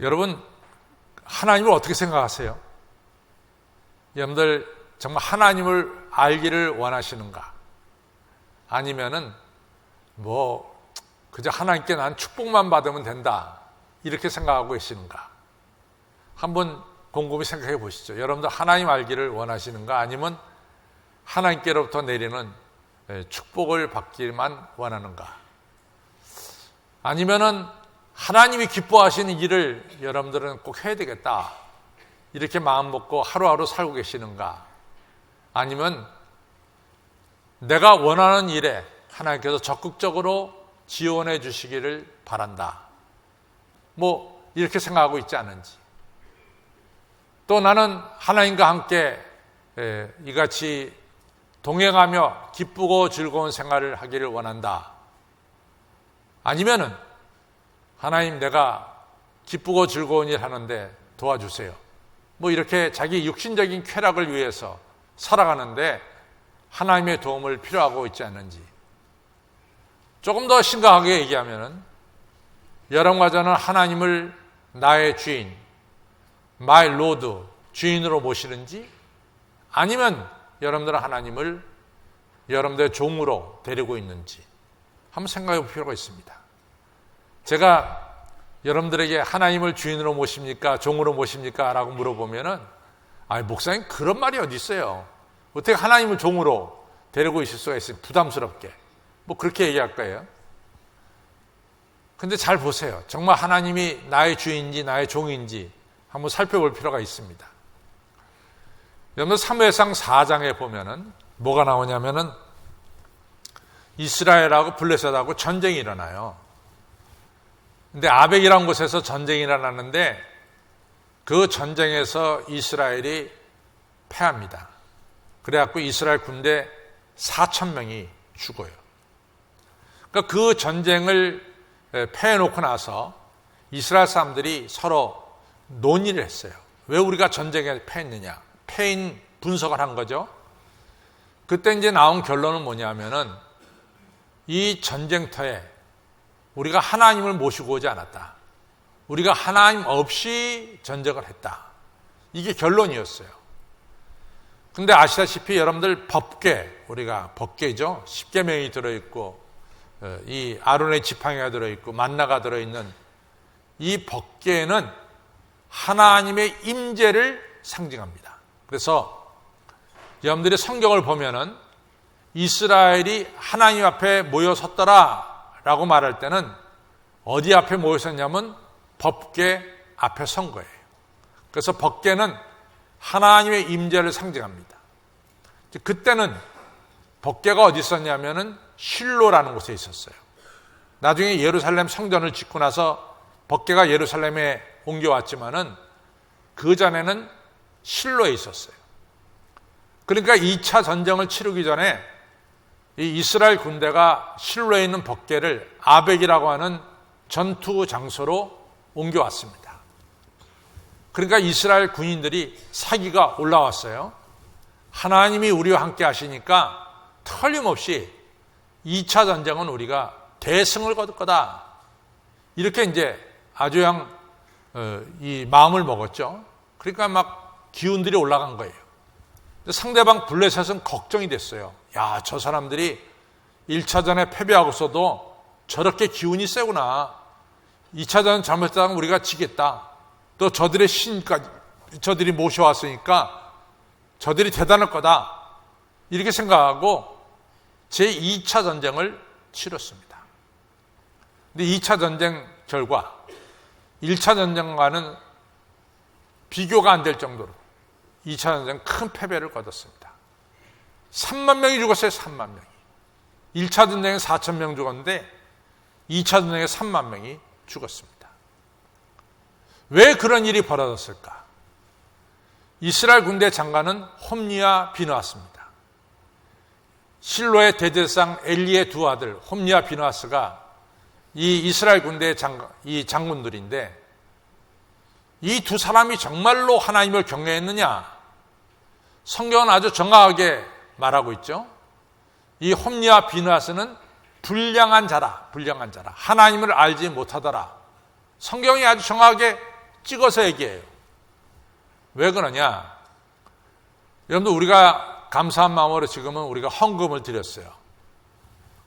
여러분, 하나님을 어떻게 생각하세요? 여러분들 정말 하나님을 알기를 원하시는가? 아니면은 그저 하나님께 난 축복만 받으면 된다, 이렇게 생각하고 계시는가? 한번 곰곰이 생각해 보시죠. 여러분들 하나님 알기를 원하시는가? 아니면 하나님께로부터 내리는 축복을 받기만 원하는가? 아니면은 하나님이 기뻐하시는 일을 여러분들은 꼭 해야 되겠다, 이렇게 마음 먹고 하루하루 살고 계시는가? 아니면 내가 원하는 일에 하나님께서 적극적으로 지원해 주시기를 바란다, 이렇게 생각하고 있지 않은지. 또 나는 하나님과 함께 이같이 동행하며 기쁘고 즐거운 생활을 하기를 원한다. 아니면은 하나님, 내가 기쁘고 즐거운 일 하는데 도와주세요, 이렇게 자기 육신적인 쾌락을 위해서 살아가는데 하나님의 도움을 필요하고 있지 않은지. 조금 더 심각하게 얘기하면은 여러분과 저는 하나님을 나의 주인, my Lord, 주인으로 모시는지, 아니면 여러분들은 하나님을 여러분들의 종으로 데리고 있는지 한번 생각해 볼 필요가 있습니다. 제가 여러분들에게 하나님을 주인으로 모십니까? 종으로 모십니까? 라고 물어보면은, 목사님, 그런 말이 어디 있어요? 어떻게 하나님을 종으로 데리고 있을 수가 있어요? 부담스럽게. 그렇게 얘기할 거예요. 근데 잘 보세요. 정말 하나님이 나의 주인인지 나의 종인지 한번 살펴볼 필요가 있습니다. 여러분, 사무엘상 4장에 보면은 뭐가 나오냐면은 이스라엘하고 블레셋하고 전쟁이 일어나요. 근데 아벡이라는 곳에서 전쟁이 일어나는데 그 전쟁에서 이스라엘이 패합니다. 그래갖고 이스라엘 군대 4,000명이 죽어요. 그러니까 그 전쟁을 패해놓고 나서 이스라엘 사람들이 서로 논의를 했어요. 왜 우리가 전쟁에 패했느냐? 패인 분석을 한 거죠. 그때 이제 나온 결론은 뭐냐면은 이 전쟁터에 우리가 하나님을 모시고 오지 않았다. 우리가 하나님 없이 전쟁을 했다. 이게 결론이었어요. 근데 아시다시피 여러분들 법궤, 우리가 법궤죠. 10계명이 들어있고 이 아론의 지팡이가 들어있고 만나가 들어있는 이 법궤는 하나님의 임재를 상징합니다. 그래서 여러분들이 성경을 보면은 이스라엘이 하나님 앞에 모여 섰더라 라고 말할 때는 어디 앞에 모여 섰냐면 법궤 앞에 선 거예요. 그래서 법궤는 하나님의 임재를 상징합니다. 그때는 법궤가 어디 있었냐면은 실로라는 곳에 있었어요. 나중에 예루살렘 성전을 짓고 나서 법궤가 예루살렘에 옮겨왔지만은 그 전에는 실로에 있었어요. 그러니까 2차 전쟁을 치르기 전에 이 이스라엘 군대가 실로에 있는 법궤를 아벡이라고 하는 전투 장소로 옮겨왔습니다. 그러니까 이스라엘 군인들이 사기가 올라왔어요. 하나님이 우리와 함께 하시니까 틀림없이 2차 전쟁은 우리가 대승을 거둘 거다. 이렇게 이제 아주 이 마음을 먹었죠. 그러니까 막 기운들이 올라간 거예요. 상대방 블레셋은 걱정이 됐어요. 야, 저 사람들이 1차전에 패배하고서도 저렇게 기운이 세구나. 2차전 잘못하면 우리가 지겠다. 또 저들의 신까지 저들이 모셔왔으니까 저들이 대단할 거다. 이렇게 생각하고 제2차 전쟁을 치렀습니다. 근데 2차 전쟁 결과 1차 전쟁과는 비교가 안 될 정도로 2차 전쟁 큰 패배를 거뒀습니다. 3만 명이 죽었어요. 3만 명이. 1차 전쟁에 4천 명 죽었는데 2차 전쟁에 3만 명이 죽었습니다. 왜 그런 일이 벌어졌을까? 이스라엘 군대 장관은 홈리와 비느하스입니다. 실로의 대제사장 엘리의 두 아들 홈리와 비느하스가 이 이스라엘 군대의 장군들인데 이 두 사람이 정말로 하나님을 경외했느냐? 성경은 아주 정확하게 말하고 있죠. 이 홈리와 비느하스는 불량한 자라. 하나님을 알지 못하더라. 성경이 아주 정확하게 찍어서 얘기해요. 왜 그러냐? 여러분들 우리가 감사한 마음으로 지금은 우리가 헌금을 드렸어요.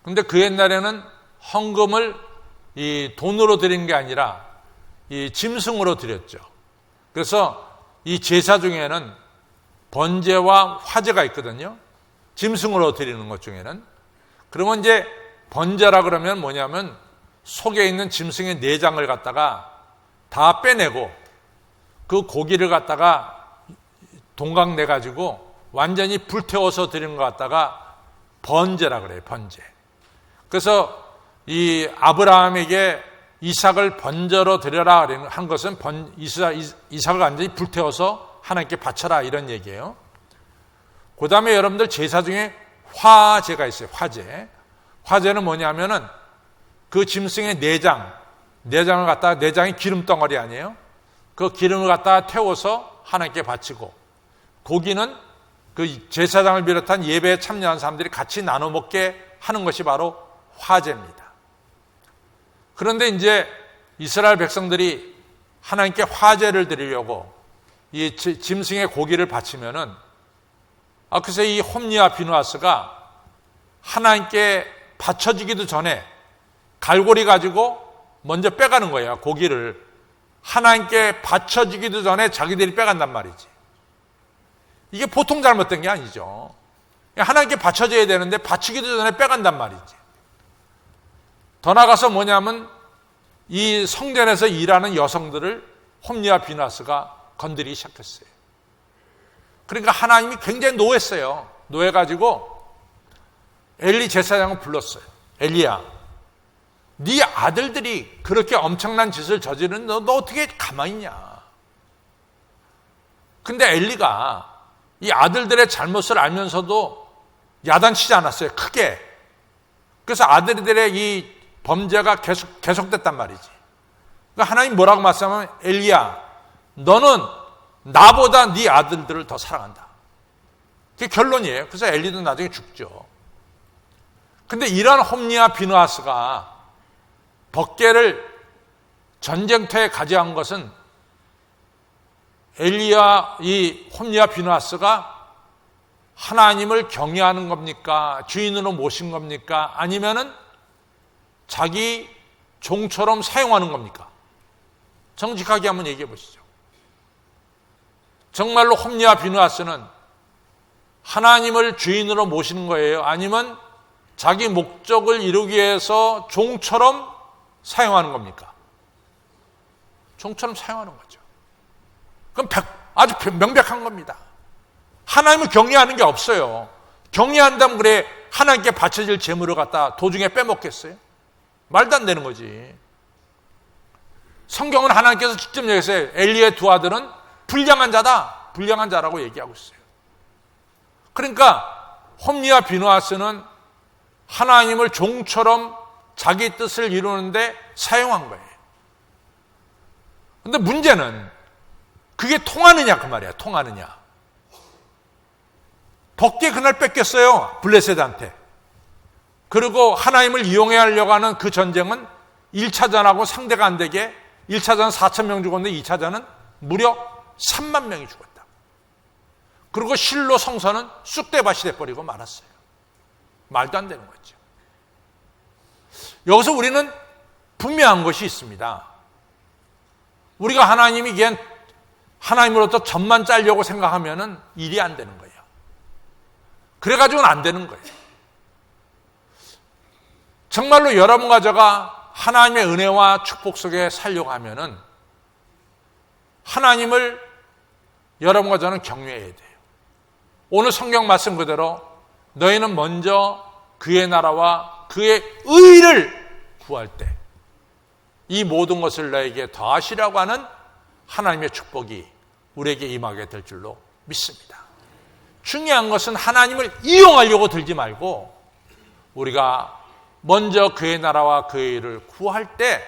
근데 그 옛날에는 헌금을 이 돈으로 드린 게 아니라 이 짐승으로 드렸죠. 그래서 이 제사 중에는 번제와 화제가 있거든요. 짐승으로 드리는 것 중에는. 그러면 이제 번제라 그러면 뭐냐면 속에 있는 짐승의 내장을 갖다가 다 빼내고 그 고기를 갖다가 동강 내가지고 완전히 불태워서 드리는 것 갖다가 번제라 그래요. 번제. 그래서 이 아브라함에게 이삭을 번제로 드려라 한 것은 이삭을 완전히 불태워서 하나님께 바쳐라 이런 얘기예요. 그 다음에 여러분들 제사 중에 화제가 있어요. 화제. 화제는 뭐냐면은 그 짐승의 내장을 갖다가 내장이 기름덩어리 아니에요? 그 기름을 갖다가 태워서 하나님께 바치고 고기는 그 제사장을 비롯한 예배에 참여한 사람들이 같이 나눠 먹게 하는 것이 바로 화제입니다. 그런데 이제 이스라엘 백성들이 하나님께 화제를 드리려고 이 짐승의 고기를 바치면은 그래서 이 홈리와 비누아스가 하나님께 바쳐지기도 전에 갈고리 가지고 먼저 빼가는 거예요. 고기를 하나님께 바쳐지기도 전에 자기들이 빼간단 말이지. 이게 보통 잘못된 게 아니죠. 하나님께 바쳐져야 되는데 바치기도 전에 빼간단 말이지. 더 나아가서 뭐냐면 이 성전에서 일하는 여성들을 홈리와 비누아스가 건드리기 시작했어요. 그러니까 하나님이 굉장히 노했어요. 노해가지고 엘리 제사장을 불렀어요. 엘리야, 네 아들들이 그렇게 엄청난 짓을 저지르는 너 어떻게 가만히 있냐. 근데 엘리가 이 아들들의 잘못을 알면서도 야단치지 않았어요. 크게. 그래서 아들들의 이 범죄가 계속됐단 말이지. 그러니까 하나님 뭐라고 말씀하면 엘리야, 너는 나보다 네 아들들을 더 사랑한다. 그게 결론이에요. 그래서 엘리도 나중에 죽죠. 근데 이런 홈리와 비누아스가 법궤를 전쟁터에 가져간 것은 엘리야 이 홈리와 비누아스가 하나님을 경외하는 겁니까? 주인으로 모신 겁니까? 아니면은 자기 종처럼 사용하는 겁니까? 정직하게 한번 얘기해 보시죠. 정말로 홈리와 비누아스는 하나님을 주인으로 모시는 거예요? 아니면 자기 목적을 이루기 위해서 종처럼 사용하는 겁니까? 종처럼 사용하는 거죠. 그럼 아주 명백한 겁니다. 하나님을 경외하는 게 없어요. 경외한다면 그래 하나님께 바쳐질 재물을 갖다 도중에 빼먹겠어요? 말도 안 되는 거지. 성경은 하나님께서 직접 얘기했어요. 엘리의 두 아들은 불량한 자다. 불량한 자라고 얘기하고 있어요. 그러니까 홈리와 비누아스는 하나님을 종처럼 자기 뜻을 이루는데 사용한 거예요. 그런데 문제는 그게 통하느냐 그 말이야. 통하느냐. 법궤 그날 뺏겼어요. 블레셋한테. 그리고 하나님을 이용해 하려고 하는 그 전쟁은 1차전하고 상대가 안 되게 1차전은 4,000명 죽었는데 2차전은 무려 3만 명이 죽었다. 그리고 실로 성서는 쑥대밭이 돼버리고 말았어요. 말도 안 되는 거죠. 여기서 우리는 분명한 것이 있습니다. 우리가 하나님이 그냥 하나님으로부터 점만 짜려고 생각하면은 일이 안 되는 거예요. 그래가지고는 안 되는 거예요. 정말로 여러분과 제가 하나님의 은혜와 축복 속에 살려고 하면은 하나님을 여러분과 저는 경외해야 돼요. 오늘 성경 말씀 그대로 너희는 먼저 그의 나라와 그의 의를 구할 때 이 모든 것을 너에게 더하시라고 하는 하나님의 축복이 우리에게 임하게 될 줄로 믿습니다. 중요한 것은 하나님을 이용하려고 들지 말고 우리가 먼저 그의 나라와 그의 의를 구할 때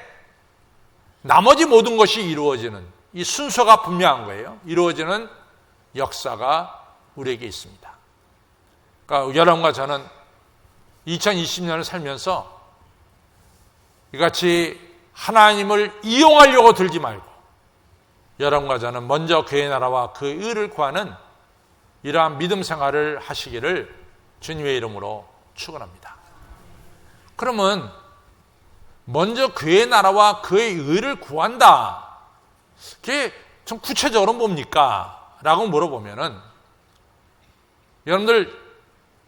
나머지 모든 것이 이루어지는 이 순서가 분명한 거예요. 이루어지는 역사가 우리에게 있습니다. 그러니까 여러분과 저는 2020년을 살면서 이같이 하나님을 이용하려고 들지 말고 여러분과 저는 먼저 그의 나라와 그 의를 구하는 이러한 믿음 생활을 하시기를 주님의 이름으로 축원합니다. 그러면 먼저 그의 나라와 그의 의를 구한다. 그게 좀 구체적으로 뭡니까? 라고 물어보면은 여러분들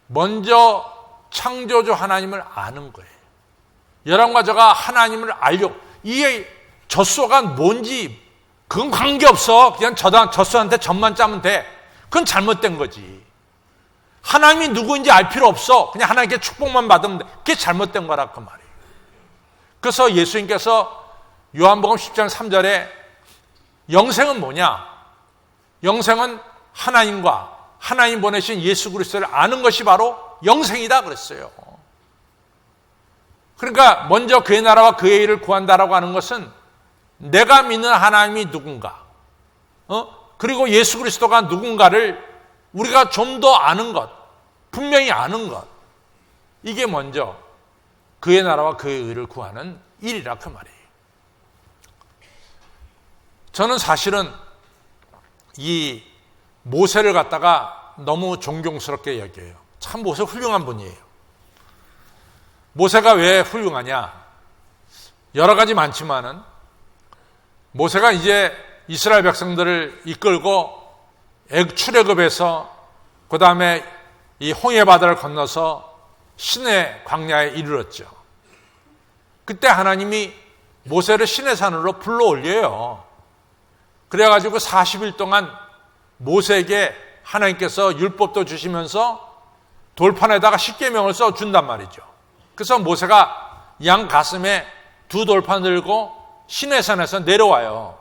먼저 창조주 하나님을 아는 거예요. 여러분과 제가 하나님을 알려고, 이게 젖소가 뭔지 그건 관계없어. 그냥 젖소한테 젖만 짜면 돼. 그건 잘못된 거지. 하나님이 누구인지 알 필요 없어. 그냥 하나님께 축복만 받으면 돼. 그게 잘못된 거라 그 말이에요. 그래서 예수님께서 요한복음 10장 3절에 영생은 뭐냐? 영생은 하나님과 하나님 보내신 예수 그리스도를 아는 것이 바로 영생이다 그랬어요. 그러니까 먼저 그의 나라와 그의 일을 구한다라고 하는 것은 내가 믿는 하나님이 누군가, 그리고 예수 그리스도가 누군가를 우리가 좀 더 아는 것, 분명히 아는 것, 이게 먼저 그의 나라와 그의 의를 구하는 일이라 그 말이에요. 저는 사실은 이 모세를 갖다가 너무 존경스럽게 여겨요. 참 모세 훌륭한 분이에요. 모세가 왜 훌륭하냐? 여러 가지 많지만은 모세가 이제 이스라엘 백성들을 이끌고 출애굽에서 그 다음에 이 홍해 바다를 건너서 시내 광야에 이르렀죠. 그때 하나님이 모세를 시내산으로 불러 올려요. 그래가지고 40일 동안 모세에게 하나님께서 율법도 주시면서 돌판에다가 십계명을 써준단 말이죠. 그래서 모세가 양 가슴에 두 돌판 들고 시내산에서 내려와요.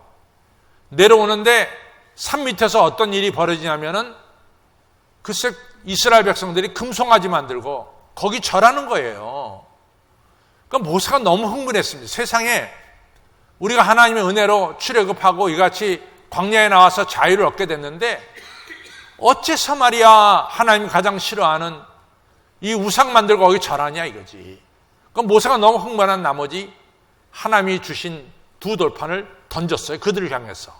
내려오는데 산 밑에서 어떤 일이 벌어지냐면은 글쎄 이스라엘 백성들이 금송아지 만들고 거기 절하는 거예요. 그러니까 모세가 너무 흥분했습니다. 세상에 우리가 하나님의 은혜로 출애굽하고 이같이 광야에 나와서 자유를 얻게 됐는데 어째서 말이야 하나님이 가장 싫어하는 이 우상 만들고 거기 절하냐 이거지. 그럼 모세가 너무 흥분한 나머지 하나님이 주신 두 돌판을 던졌어요. 그들을 향해서.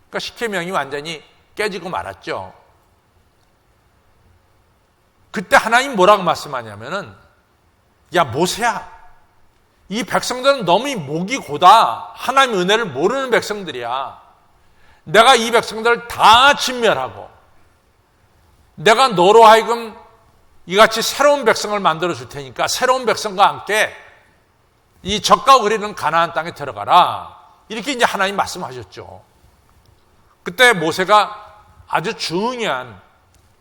그러니까 십계명이 완전히 깨지고 말았죠. 그때 하나님 뭐라고 말씀하냐면은 야 모세야, 이 백성들은 너무 목이 고다. 하나님의 은혜를 모르는 백성들이야. 내가 이 백성들을 다 진멸하고 내가 너로 하여금 이같이 새로운 백성을 만들어 줄 테니까 새로운 백성과 함께 이 젖과 그리는 가나안 땅에 들어가라. 이렇게 이제 하나님 말씀하셨죠. 그때 모세가 아주 중요한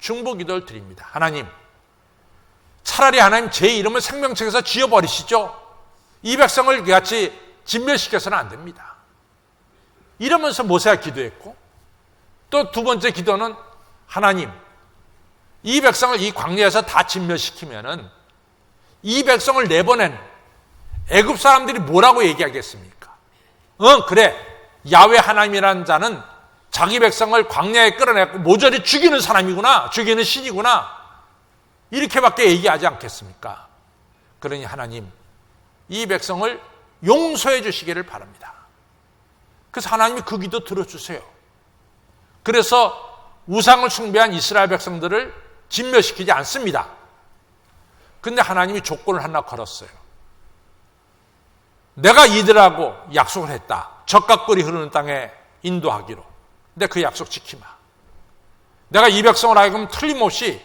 중보기도를 드립니다. 하나님, 차라리 하나님 제 이름을 생명책에서 지워버리시죠. 이 백성을 같이 진멸시켜서는 안 됩니다. 이러면서 모세가 기도했고, 또 두 번째 기도는 하나님, 이 백성을 이 광야에서 다 진멸시키면은 이 백성을 내보낸 애굽 사람들이 뭐라고 얘기하겠습니까? 그래, 야훼 하나님이라는 자는 자기 백성을 광야에 끌어내고 모조리 죽이는 사람이구나, 죽이는 신이구나, 이렇게밖에 얘기하지 않겠습니까? 그러니 하나님, 이 백성을 용서해 주시기를 바랍니다. 그래서 하나님이 그 기도 들어주세요. 그래서 우상을 숭배한 이스라엘 백성들을 진멸시키지 않습니다. 근데 하나님이 조건을 하나 걸었어요. 내가 이들하고 약속을 했다. 젖과 꿀이 흐르는 땅에 인도하기로. 근데 그 약속 지키마. 내가 이 백성을 하여금 틀림없이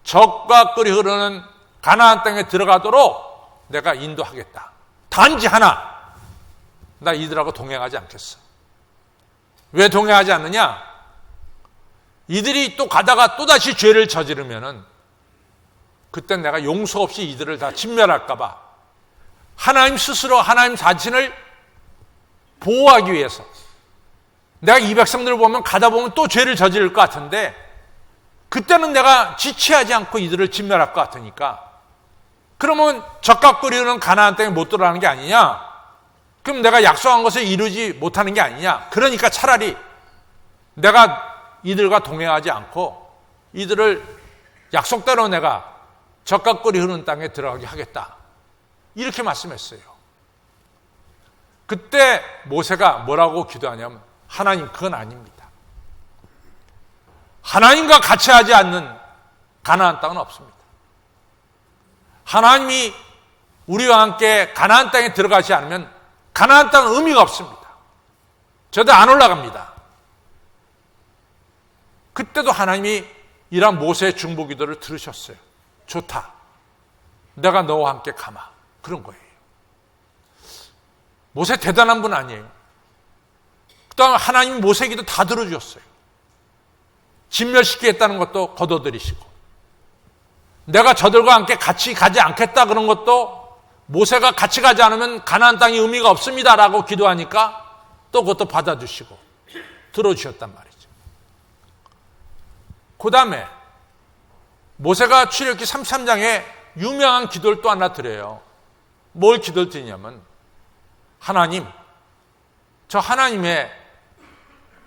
젖과 꿀이 흐르는 가나안 땅에 들어가도록 내가 인도하겠다. 단지 하나, 나 이들하고 동행하지 않겠어. 왜 동행하지 않느냐? 이들이 또 가다가 또다시 죄를 저지르면은 그땐 내가 용서 없이 이들을 다 진멸할까 봐 하나님 스스로 하나님 자신을 보호하기 위해서 내가 이 백성들을 보면 가다 보면 또 죄를 저지를 것 같은데 그때는 내가 지체하지 않고 이들을 진멸할 것 같으니까 그러면 젖과 꿀이 흐르는 가나안 땅에 못 들어가는 게 아니냐? 그럼 내가 약속한 것을 이루지 못하는 게 아니냐? 그러니까 차라리 내가 이들과 동행하지 않고 이들을 약속대로 내가 젖과 꿀이 흐르는 땅에 들어가게 하겠다. 이렇게 말씀했어요. 그때 모세가 뭐라고 기도하냐면 하나님 그건 아닙니다. 하나님과 같이 하지 않는 가나안 땅은 없습니다. 하나님이 우리와 함께 가나안 땅에 들어가지 않으면 가나안 땅은 의미가 없습니다. 저도 안 올라갑니다. 그때도 하나님이 이런 모세의 중보기도를 들으셨어요. 좋다. 내가 너와 함께 가마. 그런 거예요. 모세 대단한 분 아니에요. 그 다음에 하나님이 모세 기도 다 들어주셨어요. 진멸시키겠다는 것도 거둬들이시고, 내가 저들과 함께 같이 가지 않겠다 그런 것도 모세가 같이 가지 않으면 가나안 땅이 의미가 없습니다라고 기도하니까 또 그것도 받아주시고 들어주셨단 말이죠. 그 다음에 모세가 출애굽기 33장에 유명한 기도를 또 하나 드려요. 뭘 기도를 드리냐면, 하나님, 저 하나님의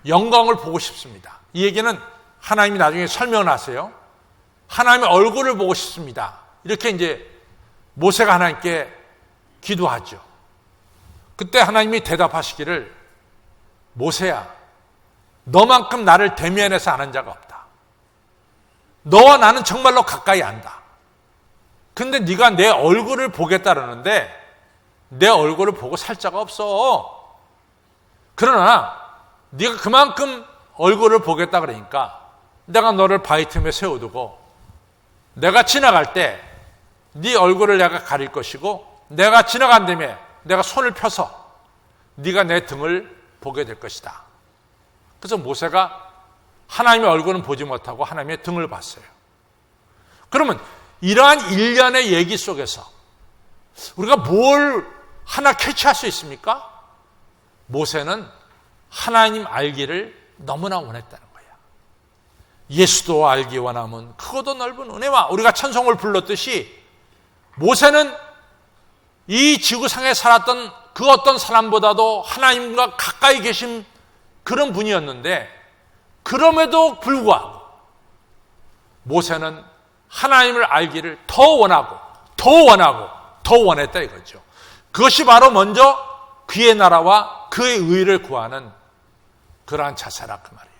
영광을 보고 싶습니다. 이 얘기는 하나님이 나중에 설명을 하세요. 하나님의 얼굴을 보고 싶습니다. 이렇게 이제 모세가 하나님께 기도하죠. 그때 하나님이 대답하시기를, 모세야, 너만큼 나를 대면해서 아는 자가 없다. 너와 나는 정말로 가까이 안다. 근데 네가 내 얼굴을 보겠다라는데 내 얼굴을 보고 살 자가 없어. 그러나 네가 그만큼 얼굴을 보겠다 그러니까 내가 너를 바위 틈에 세워두고 내가 지나갈 때 네 얼굴을 내가 가릴 것이고, 내가 지나간 다음에 내가 손을 펴서 네가 내 등을 보게 될 것이다. 그래서 모세가 하나님의 얼굴은 보지 못하고 하나님의 등을 봤어요. 그러면 이러한 일련의 얘기 속에서 우리가 뭘 하나 캐치할 수 있습니까? 모세는 하나님 알기를 너무나 원했다는 거야. 예수도 알기 원하면 크고도 넓은 은혜와, 우리가 찬송을 불렀듯이 모세는 이 지구상에 살았던 그 어떤 사람보다도 하나님과 가까이 계신 그런 분이었는데, 그럼에도 불구하고 모세는 하나님을 알기를 더 원하고 더 원했다 이거죠. 그것이 바로 먼저 그의 나라와 그의 의를 구하는 그러한 자세라 그 말이에요.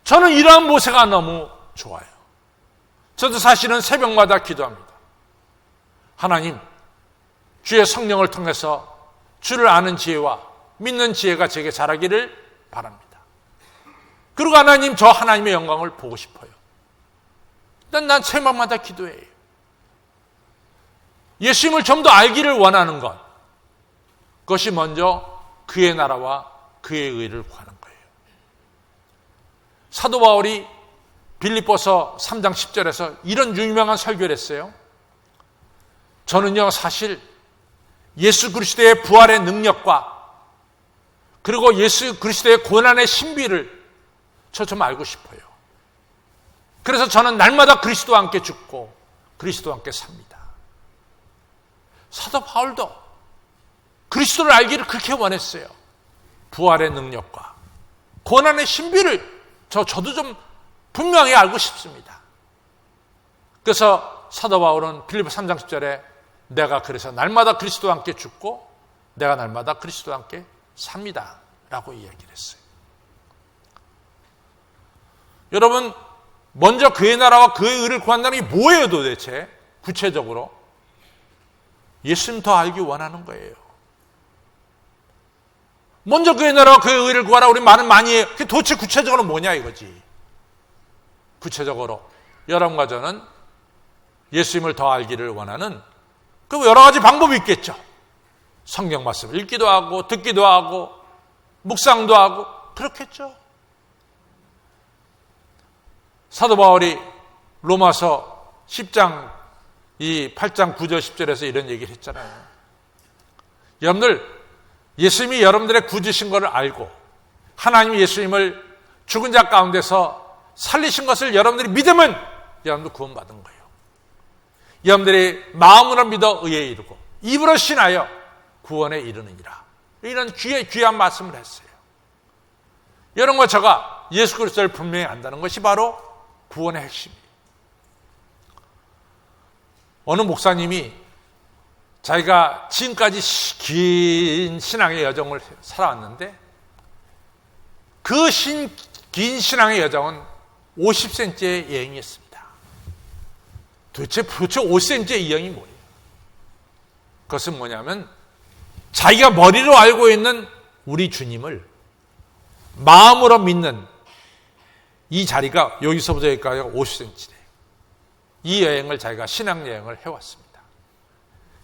저는 이러한 모세가 너무 좋아요. 저도 사실은 새벽마다 기도합니다. 하나님, 주의 성령을 통해서 주를 아는 지혜와 믿는 지혜가 제게 자라기를 바랍니다. 그리고 하나님, 저 하나님의 영광을 보고 싶어요. 난 새벽마다 기도해요. 예수님을 좀 더 알기를 원하는 것, 그것이 먼저 그의 나라와 그의 의를 구하는 거예요. 사도 바울이 빌립보서 3장 10절에서 이런 유명한 설교를 했어요. 저는요, 사실 예수 그리스도의 부활의 능력과 그리고 예수 그리스도의 고난의 신비를 저 좀 알고 싶어요. 그래서 저는 날마다 그리스도와 함께 죽고 그리스도와 함께 삽니다. 사도 바울도 그리스도를 알기를 그렇게 원했어요. 부활의 능력과 고난의 신비를 저도 좀 분명히 알고 싶습니다. 그래서 사도 바울은 빌립보 3장 10절에 내가 그래서 날마다 그리스도와 함께 죽고 내가 날마다 그리스도와 함께 삽니다 라고 이야기를 했어요. 여러분, 먼저 그의 나라와 그의 의를 구한다는 게 뭐예요 도대체? 구체적으로 예수님 더 알기 원하는 거예요. 먼저 그의 나라와 그의 의를 구하라 우리 말은 많이 해요. 그게 도대체 구체적으로 뭐냐 이거지. 구체적으로 여러분과 저는 예수님을 더 알기를 원하는 그 여러 가지 방법이 있겠죠. 성경 말씀을 읽기도 하고 듣기도 하고 묵상도 하고 그렇겠죠. 사도 바울이 로마서 10장 8장 9절 10절에서 이런 얘기를 했잖아요. 여러분들, 예수님이 여러분들의 구주신 것을 알고 하나님이 예수님을 죽은 자 가운데서 살리신 것을 여러분들이 믿으면 여러분들 구원받은 거예요. 여러분들이 마음으로 믿어 의에 이르고 입으로 신하여 구원에 이르느니라. 이런 귀한 말씀을 했어요. 여러분과 저가 예수 그리스도를 분명히 안다는 것이 바로 구원의 핵심이에요. 어느 목사님이 자기가 지금까지 긴 신앙의 여정을 살아왔는데 그 긴 신앙의 여정은 50cm의 여행이었습니다. 도대체 50cm의 여행이 뭐예요? 그것은 뭐냐면 자기가 머리로 알고 있는 우리 주님을 마음으로 믿는 이 자리가 여기서부터 여기까지가 50cm래요. 이 여행을 자기가 신앙여행을 해왔습니다.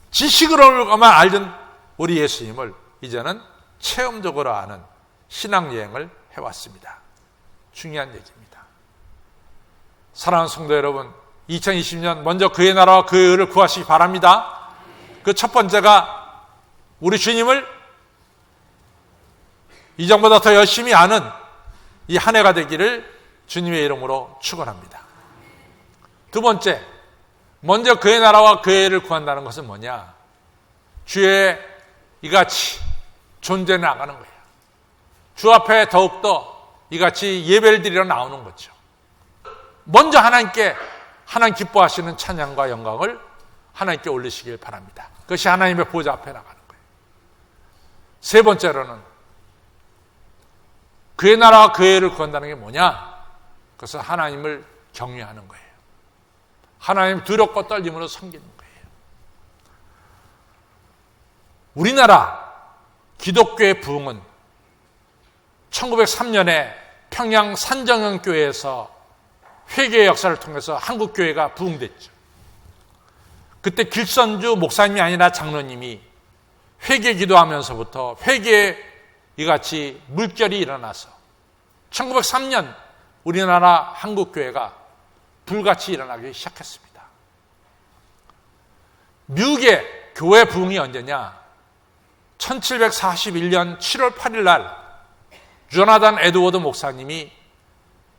지식으로만 알던 우리 예수님을 이제는 체험적으로 아는 신앙여행을 해왔습니다. 중요한 얘기입니다. 사랑하는 성도 여러분, 2020년 먼저 그의 나라와 그의 의를 구하시기 바랍니다. 그 첫 번째가 우리 주님을 이전보다 더 열심히 아는 이 한 해가 되기를 주님의 이름으로 축원합니다. 두 번째, 먼저 그의 나라와 그의 의를 구한다는 것은 뭐냐? 주의 이같이 존재해 나가는 거예요. 주 앞에 더욱더 이같이 예배를 드리러 나오는 거죠. 먼저 하나님 기뻐하시는 찬양과 영광을 하나님께 올리시길 바랍니다. 그것이 하나님의 보좌 앞에 나가는 거예요. 세 번째로는 그의 나라와 그의 의를 구한다는 게 뭐냐? 그것은 하나님을 경외하는 거예요. 하나님 두렵고 떨림으로 섬기는 거예요. 우리나라 기독교의 부흥은 1903년에 평양 산정형교회에서 회개의 역사를 통해서 한국교회가 부흥됐죠. 그때 길선주 목사님이 아니라 장로님이 회개 기도하면서부터 회개에 이같이 물결이 일어나서 1903년 우리나라 한국교회가 불같이 일어나기 시작했습니다. 미국의 교회 부흥이 언제냐? 1741년 7월 8일 날 조나단 에드워드 목사님이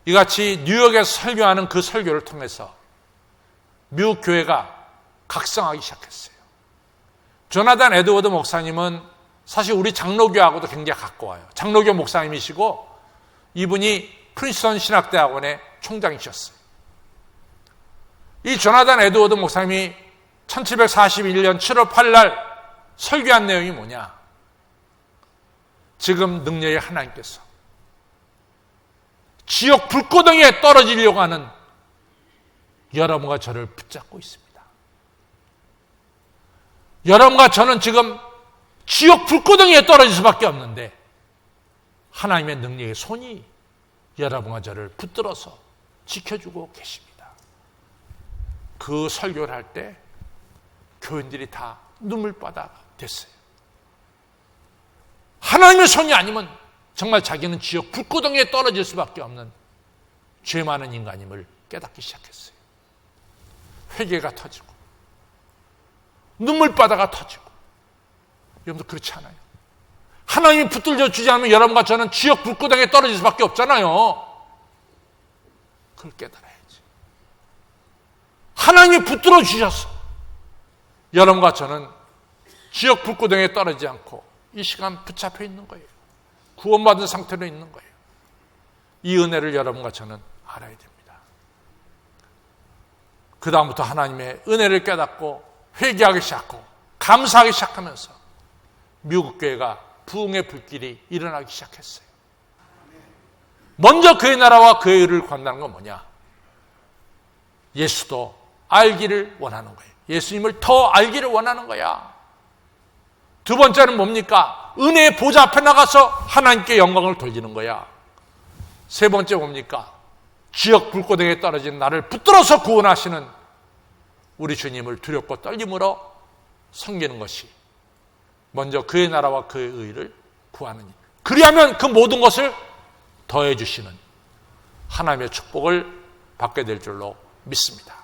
이같이 뉴욕에서 설교하는 그 설교를 통해서 미국 교회가 각성하기 시작했어요. 조나단 에드워드 목사님은 사실 우리 장로교하고도 굉장히 가까워요. 장로교 목사님이시고 이분이 프린스턴 신학대학원의 총장이셨어요. 이 조나단 에드워드 목사님이 1741년 7월 8일 날 설교한 내용이 뭐냐? 지금 능력의 하나님께서 지옥 불구덩이에 떨어지려고 하는 여러분과 저를 붙잡고 있습니다. 여러분과 저는 지금 지옥 불구덩이에 떨어질 수밖에 없는데 하나님의 능력의 손이 여러분과 저를 붙들어서 지켜주고 계십니다. 그 설교를 할 때 교인들이 다 눈물바다가 됐어요. 하나님의 손이 아니면 정말 자기는 지옥 불구덩이에 떨어질 수밖에 없는 죄 많은 인간임을 깨닫기 시작했어요. 회개가 터지고 눈물바다가 터지고. 여러분도 그렇지 않아요? 하나님이 붙들려 주지 않으면 여러분과 저는 지옥 불구덩이에 떨어질 수밖에 없잖아요. 그걸 깨달아야지. 하나님이 붙들어 주셔서 여러분과 저는 지옥 불구덩이에 떨어지지 않고 이 시간 붙잡혀 있는 거예요. 구원받은 상태로 있는 거예요. 이 은혜를 여러분과 저는 알아야 됩니다. 그 다음부터 하나님의 은혜를 깨닫고 회개하기 시작하고 감사하기 시작하면서 미국 교회가 부흥의 불길이 일어나기 시작했어요. 먼저 그의 나라와 그의 의를 구한다는 건 뭐냐? 예수도 알기를 원하는 거예요. 예수님을 더 알기를 원하는 거야. 두 번째는 뭡니까? 은혜의 보좌 앞에 나가서 하나님께 영광을 돌리는 거야. 세 번째 뭡니까? 지옥 불구덩이에 떨어진 나를 붙들어서 구원하시는 우리 주님을 두렵고 떨림으로 섬기는 것이 먼저 그의 나라와 그의 의를 구하는 일. 그리하면 그 모든 것을 더해 주시는 하나님의 축복을 받게 될 줄로 믿습니다.